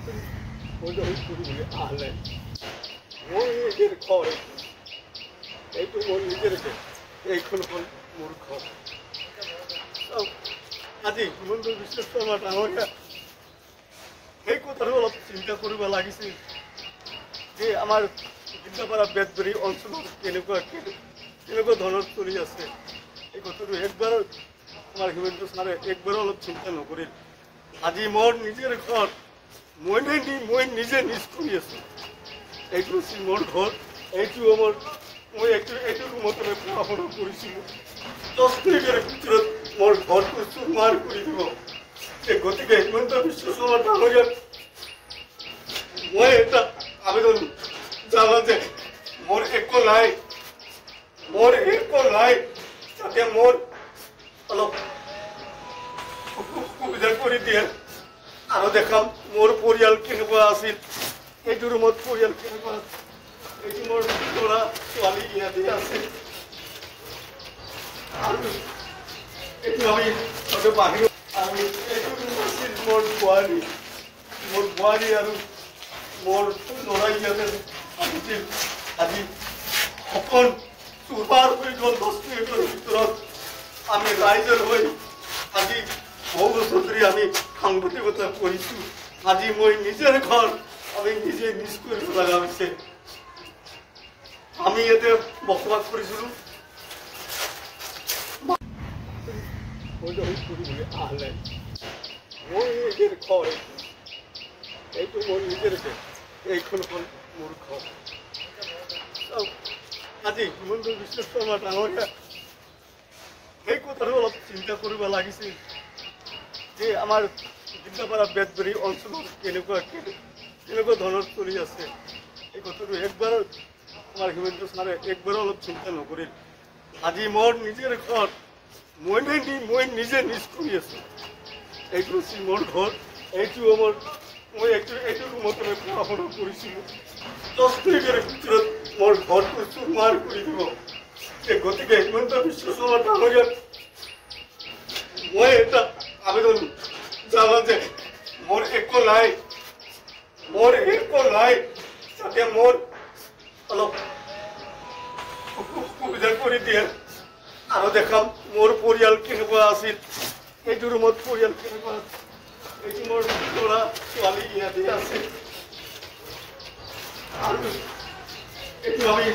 আহলে মই নিজেৰ ঘৰ এইটো মোৰ নিজেৰ এইখন হ'ল মোৰ ঘৰ। আজি হিমন্ত বিশ্ব শৰ্মা ডাঙৰীয়া সেই কথাটো অলপ চিন্তা কৰিব লাগিছিল যে আমাৰ জিলাপাৰা বেতবাৰী অঞ্চলত কেনেকুৱা ধৰণৰ চলি আছে। এই কথাটো একবাৰো আমাৰ হিমন্ত ছাৰে একবাৰো অলপ চিন্তা নকৰিল। আজি মোৰ নিজেৰ ঘৰ মই নিজে নিজ কৰি আছোঁ। এইটো হৈছে মোৰ ঘৰ, এইটো মই এইটো ৰুমত আমি পঢ়া শুনা কৰিছিলোঁ। 10 মিনিটৰ ভিতৰত মোৰ ঘৰটো চুৰমাৰ কৰি দিব। গতিকে হিমন্ত বিশ্ব শৰ্মা ডাঙৰীয়াক মই এটা আবেদন জানো যে মোৰ একো নাই যাতে মোৰ অলপ সুবিধা কৰি দিয়ে আৰু দেখাম মোৰ পৰিয়াল কেনেকুৱা আছিল। এইটো ৰুমত পৰিয়াল কেনেকুৱা আছিল, এইটো মোৰ ল'ৰা ছোৱালী ইয়াতে আছে আৰু এইটো আমি বাহিৰত আৰু এইটো আছিল মোৰ বোৱাৰী আৰু মোৰ ল'ৰা ইয়াতে আহিছিল। আজি সপোন চুৰমাৰ হৈ গ'ল 10 মিনিটৰ ভিতৰত। আমি ৰাইজৰ হৈ আজি বহু বছৰ ধৰি আমি সাংবাদিকতা কৰিছোঁ। আজি মই নিজেৰ ঘৰ আমি নিজে নিজ কৰিব লগা হৈছে। আমি ইয়াতে বসবাস কৰিছিলোঁ। আহলে মই নিজেৰ ঘৰ এইটো মোৰ নিজেৰ এইখন হ'ল মোৰ ঘৰ। আজি হিমন্ত বিশ্ব শৰ্মা ডাঙৰীয়া সেই কথাটো অলপ চিন্তা কৰিব লাগিছিল যে আমাৰ জিলাপাৰা বেতবাৰী অঞ্চলত কেনেকুৱা ধৰণৰ চলি আছে। এই কথাটো একবাৰো আমাৰ হিমন্ত ছাৰে একবাৰো অলপ চিন্তা নকৰিল। আজি মোৰ নিজেৰ ঘৰ মই নিজে নিজ কৰি আছোঁ। এইটো হৈছে মোৰ ঘৰ, এইটো মই এইটো ৰুমত আমি পঢ়া শুনা কৰিছিলোঁ। 10 মিনিটৰ ভিতৰত মোৰ ঘৰটো চুৰমাৰ কৰি দিব। গতিকে হিমন্ত বিশ্ব শৰ্মা ডাঙৰীয়াক মই এটা আবেদন জানো যে মোৰ একো নাই যাতে মোৰ অলপ সুবিধা কৰি দিয়ে আৰু দেখাম মোৰ পৰিয়াল কেনেকুৱা আছিল। এইটো ৰুমত পৰিয়াল কেনেকুৱা আছিল, এইটো মোৰ ল'ৰা ছোৱালী ইয়াতে আছে আৰু এইটো আমি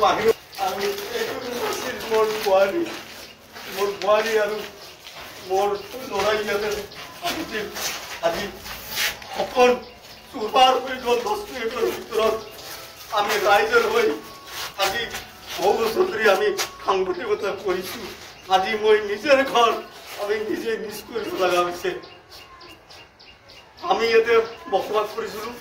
বাহিৰত আৰু এইটো আছিল মোৰ বোৱাৰী আৰু মোৰ ল'ৰা ইয়াতে আহিছিল। আজি সপোন চুৰমাৰ হৈ গ'ল 10 মিনিটৰ ভিতৰত। আমি ৰাইজৰ হৈ আজি বহু বছৰ ধৰি আমি সাংবাদিকতা কৰিছোঁ। আজি মই নিজেৰ ঘৰ আমি নিজে নিজ কৰিব লগা হৈছে। আমি ইয়াতে বসবাস কৰিছিলোঁ।